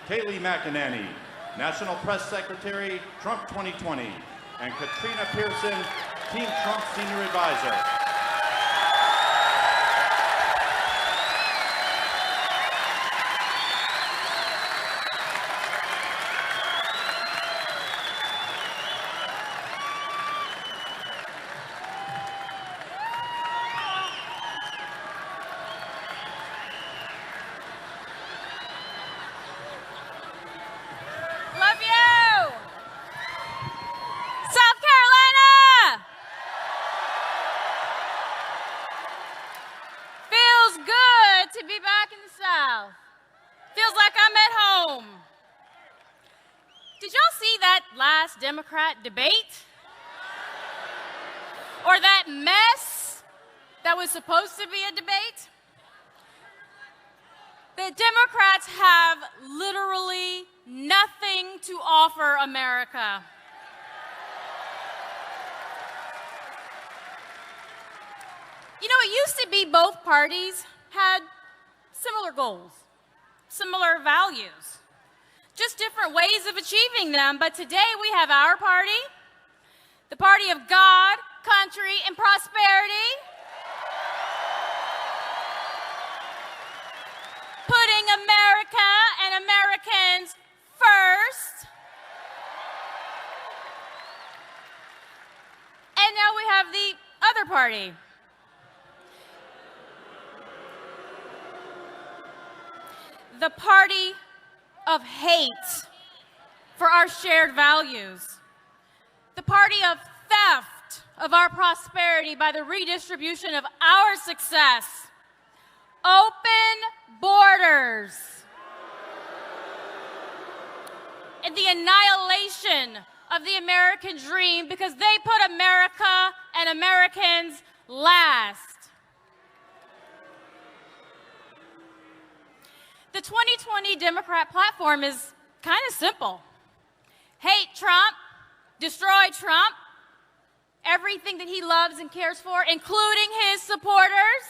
Kayleigh McEnany, National Press Secretary, Trump 2020, and Katrina Pierson, Team Trump Senior Advisor. Democrat debate? Or that mess that was supposed to be a debate? The Democrats have literally nothing to offer America. You know, it used to be both parties had similar goals, similar values. Just different ways of achieving them, but today we have our party, the party of God, country, and prosperity, putting America and Americans first. And now we have the other party. The party of hate for our shared values. The party of theft of our prosperity by the redistribution of our success. Open borders. And the annihilation of the American dream because they put America and Americans last. The 2020 Democrat platform is kind of simple. Hate Trump, destroy Trump, everything that he loves and cares for, including his supporters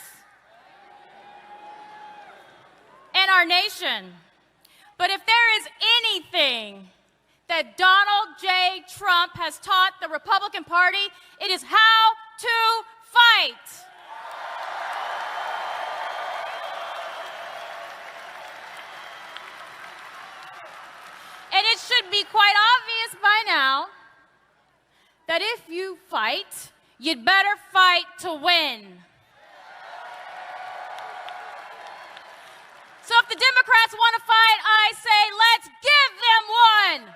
and our nation. But if there is anything that Donald J. Trump has taught the Republican Party, it is how to fight. And it should be quite obvious by now that if you fight, you'd better fight to win. So if the Democrats want to fight, I say, let's give them one.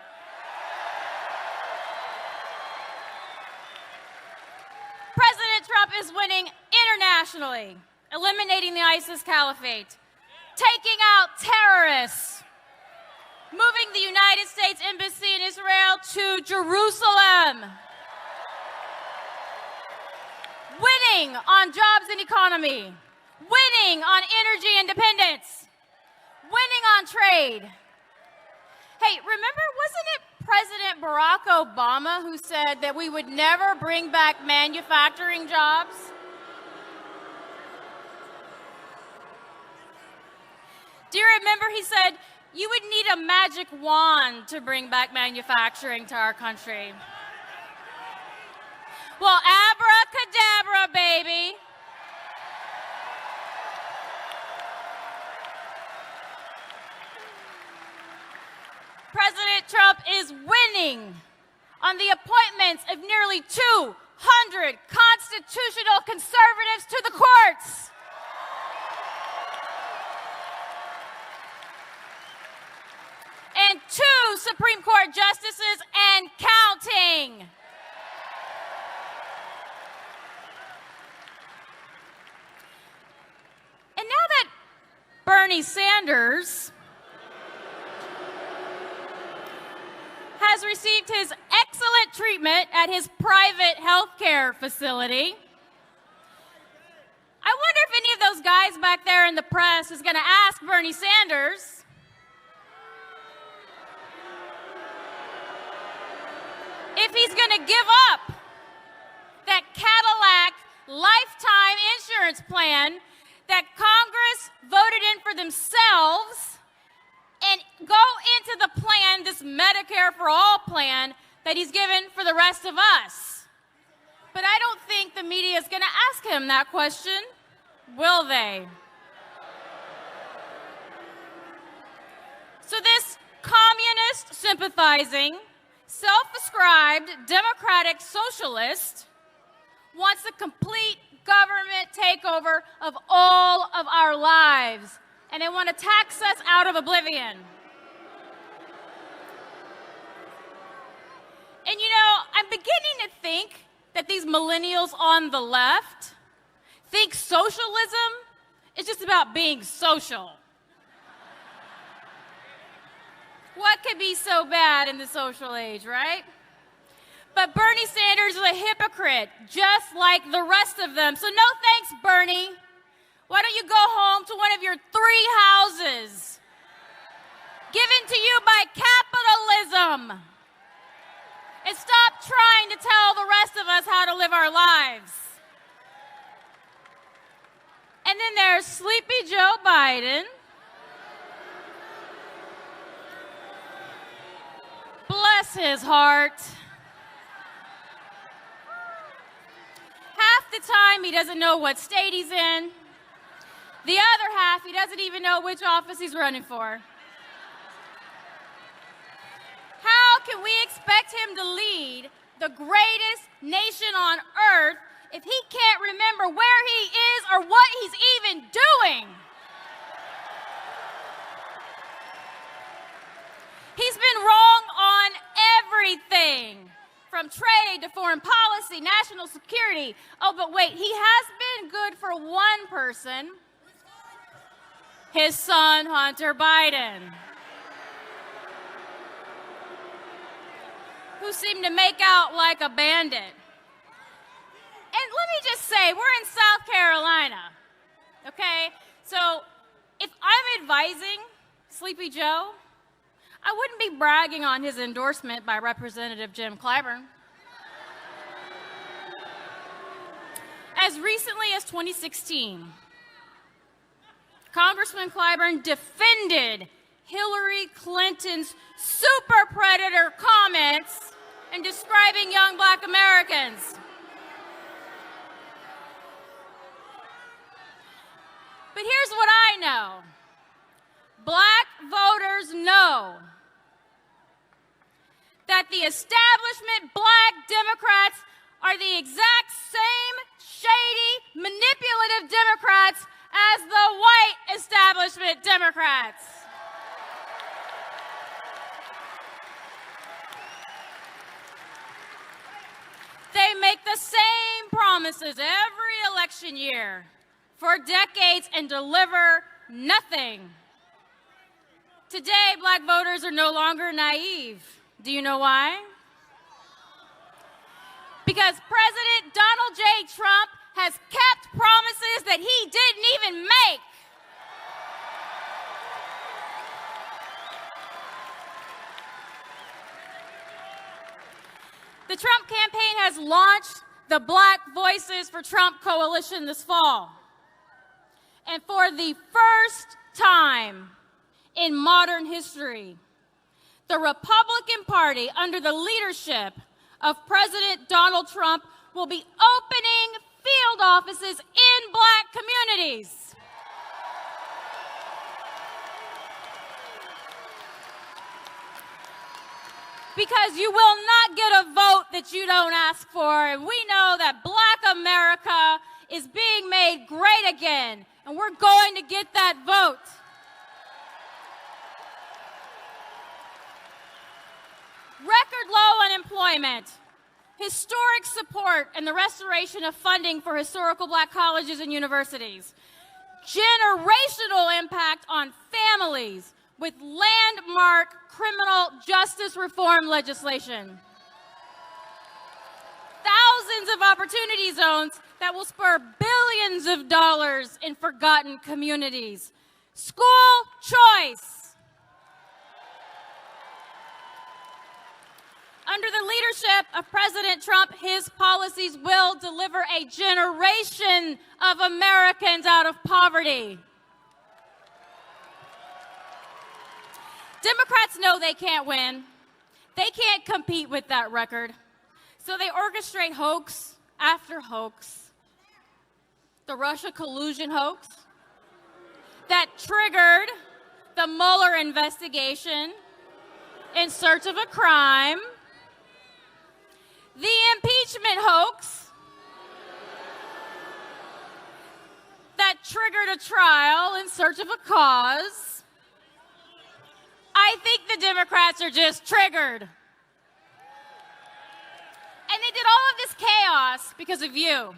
President Trump is winning internationally, eliminating the ISIS caliphate, taking out terrorists, moving the United States Embassy in Israel to Jerusalem, winning on jobs and economy, winning on energy independence, winning on trade. Hey, remember, wasn't it President Barack Obama who said that we would never bring back manufacturing jobs? Do you remember he said, you would need a magic wand to bring back manufacturing to our country? Well, abracadabra, baby. President Trump is winning on the appointments of nearly 200 constitutional conservatives to the courts. And 2 Supreme Court justices and counting. And now that Bernie Sanders has received his excellent treatment at his private health care facility, I wonder if any of those guys back there in the press is going to ask Bernie Sanders if he's going to give up that Cadillac lifetime insurance plan that Congress voted in for themselves and go expand this Medicare for All plan that he's given for the rest of us. But I don't think the media is going to ask him that question, will they? So this communist sympathizing, self-described democratic socialist wants a complete government takeover of all of our lives, and they want to tax us out of oblivion. And you know, I'm beginning to think that these millennials on the left think socialism is just about being social. What could be so bad in the social age, right? But Bernie Sanders is a hypocrite, just like the rest of them. So no thanks, Bernie. Why don't you go home to one of your 3 houses given to you by capitalism and stop trying to tell the rest of us how to live our lives. And then there's Sleepy Joe Biden. Bless his heart. Half the time he doesn't know what state he's in. The other half, he doesn't even know which office he's running for. How can we expect him to lead the greatest nation on earth if he can't remember where he is or what he's even doing? He's been wrong on everything, from trade to foreign policy, national security. Oh, but wait, he has been good for one person, his son, Hunter Biden, who seemed to make out like a bandit. And let me just say, we're in South Carolina, okay? So if I'm advising Sleepy Joe, I wouldn't be bragging on his endorsement by Representative Jim Clyburn. As recently as 2016, Congressman Clyburn defended Hillary Clinton's super predator comments in describing young black Americans. But here's what I know. Black voters know that the establishment black Democrats are the exact same shady, manipulative Democrats as the white establishment Democrats. They make the same promises every election year for decades and deliver nothing. Today, black voters are no longer naive. Do you know why? Because President Donald J. Trump has kept promises that he didn't even make. The Trump campaign has launched the Black Voices for Trump Coalition this fall. And for the first time in modern history, the Republican Party, under the leadership of President Donald Trump, will be opening field offices in black communities. Because you will not get a vote that you don't ask for, and we know that black America is being made great again, and we're going to get that vote. Record low unemployment, historic support and the restoration of funding for historical black colleges and universities, generational impact on families with landmark criminal justice reform legislation, thousands of opportunity zones that will spur billions of dollars in forgotten communities, school choice. Under the leadership of President Trump, his policies will deliver a generation of Americans out of poverty. Democrats Democrats know they can't win. They can't compete with that record. So they orchestrate hoax after hoax. The Russia collusion hoax that triggered the Mueller investigation in search of a crime. The impeachment hoax that triggered a trial in search of a cause. I think the Democrats are just triggered. And they did all of this chaos because of you.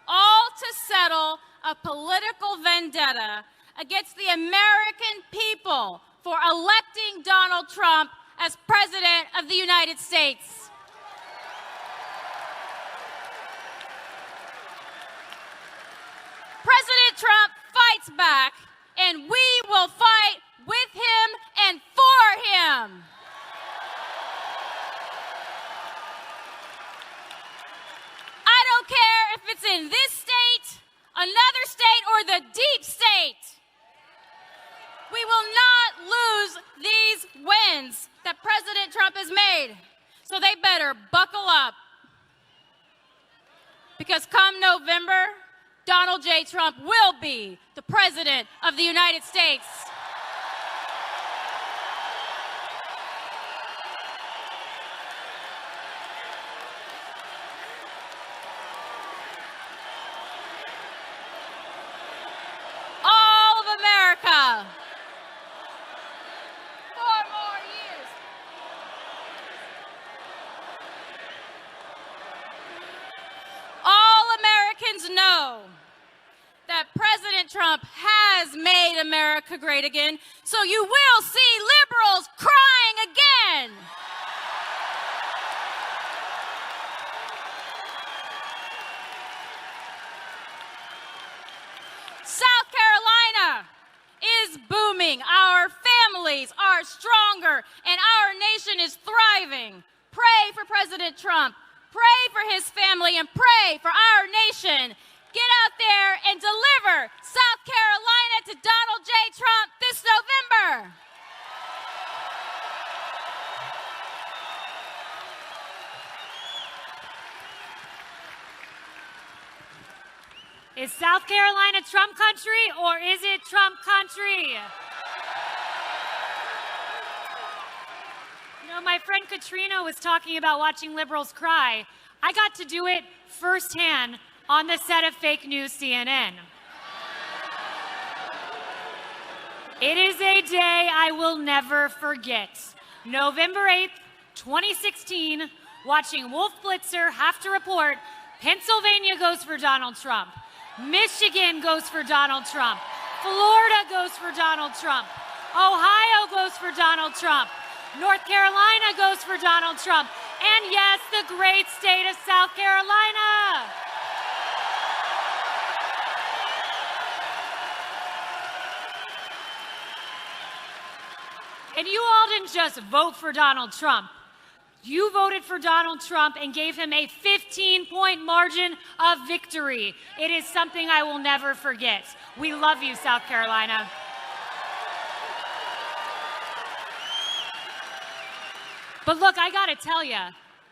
All to settle a political vendetta against the American people for electing Donald Trump as President of the United States. President Trump fights back, and we will fight with him and for him. I don't care if it's in this state, another state, or the deep state. We will not lose these wins that President Trump has made. So they better buckle up. Because come November, Donald J. Trump will be the President of the United States. All of America. 4 more years. All Americans know that President Trump has made America great again, so you will see liberals crying again. South Carolina is booming. Our families are stronger, and our nation is thriving. Pray for President Trump. Pray for his family, and pray for our nation. Get out there and deliver South Carolina to Donald J. Trump this November. Is South Carolina Trump country, or is it Trump country? You know, my friend Katrina was talking about watching liberals cry. I got to do it firsthand on the set of Fake News CNN. It is a day I will never forget. November 8th, 2016, watching Wolf Blitzer have to report Pennsylvania goes for Donald Trump. Michigan goes for Donald Trump. Florida goes for Donald Trump. Ohio goes for Donald Trump. North Carolina goes for Donald Trump. And yes, the great state of South Carolina. And you all didn't just vote for Donald Trump. You voted for Donald Trump and gave him a 15-point margin of victory. It is something I will never forget. We love you, South Carolina. But look, I gotta tell you,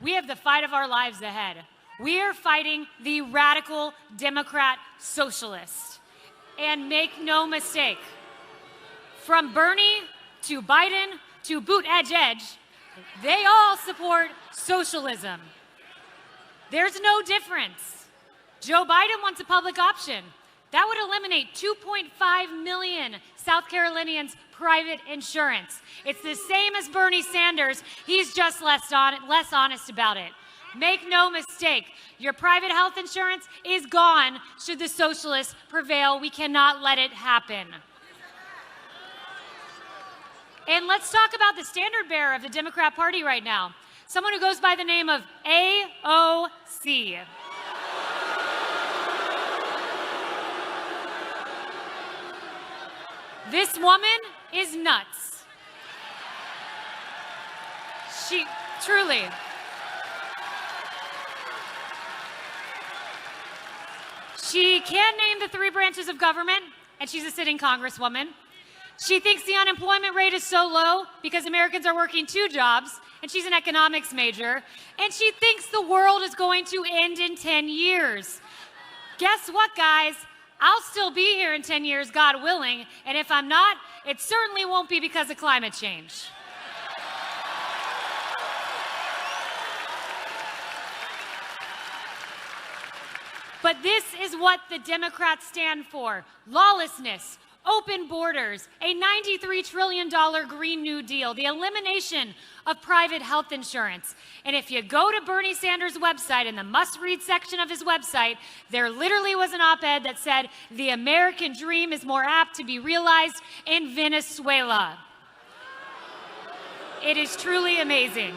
we have the fight of our lives ahead. We are fighting the radical Democrat socialists. And make no mistake, from Bernie to Biden to Boot Edge, they all support socialism. There's no difference. Joe Biden wants a public option. That would eliminate 2.5 million South Carolinians' private insurance. It's the same as Bernie Sanders. He's just less honest about it. Make no mistake, your private health insurance is gone should the socialists prevail. We cannot let it happen. And let's talk about the standard bearer of the Democrat Party right now, someone who goes by the name of AOC. This woman is nuts. She truly. She can't name the 3 branches of government, and she's a sitting congresswoman. She thinks the unemployment rate is so low because Americans are working 2 jobs, and she's an economics major, and she thinks the world is going to end in 10 years. Guess what, guys? I'll still be here in 10 years, God willing, and if I'm not, it certainly won't be because of climate change. But this is what the Democrats stand for: lawlessness, open borders, a $93 trillion Green New Deal, the elimination of private health insurance. And if you go to Bernie Sanders' website, in the must-read section of his website, there literally was an op-ed that said, the American dream is more apt to be realized in Venezuela. It is truly amazing.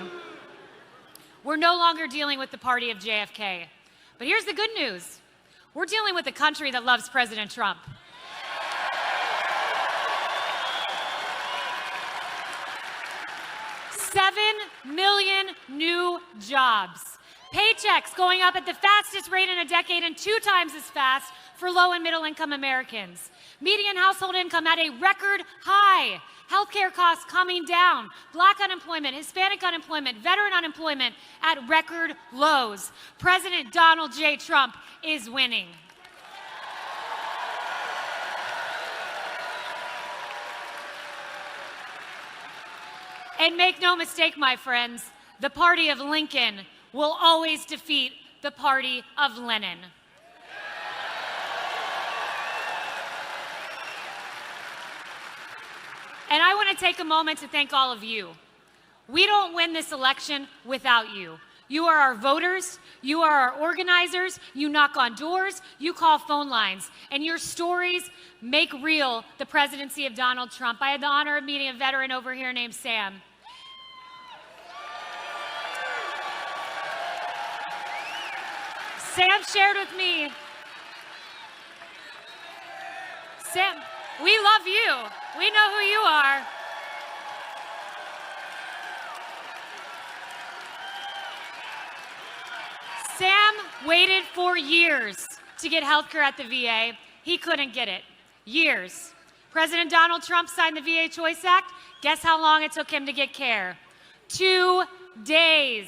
We're no longer dealing with the party of JFK. But here's the good news. We're dealing with a country that loves President Trump. $7 million new jobs. Paychecks going up at the fastest rate in a decade and 2 times as fast for low and middle income Americans. Median household income at a record high. Healthcare costs coming down. Black unemployment, Hispanic unemployment, veteran unemployment at record lows. President Donald J. Trump is winning. And make no mistake, my friends, the party of Lincoln will always defeat the party of Lenin. And I want to take a moment to thank all of you. We don't win this election without you. You are our voters, you are our organizers, you knock on doors, you call phone lines, and your stories make real the presidency of Donald Trump. I had the honor of meeting a veteran over here named Sam. Sam shared with me, Sam, we love you. We know who you are. Sam waited for years to get health care at the VA. He couldn't get it. Years. President Donald Trump signed the VA Choice Act. Guess how long it took him to get care? 2 days.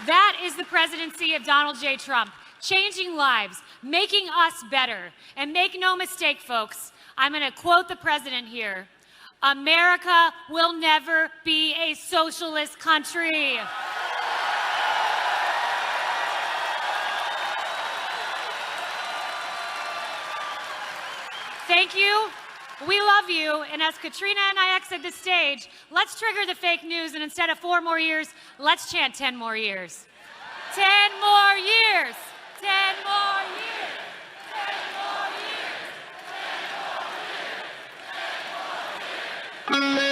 That is the presidency of Donald J. Trump, changing lives, making us better. And make no mistake, folks, I'm going to quote the president here: America will never be a socialist country. Thank you. We love you. And as Katrina and I exit the stage, let's trigger the fake news. And instead of 4 more years, let's chant 10 more years. 10 more years. 10 more years. 10 more years. 10 more years. 10 more years.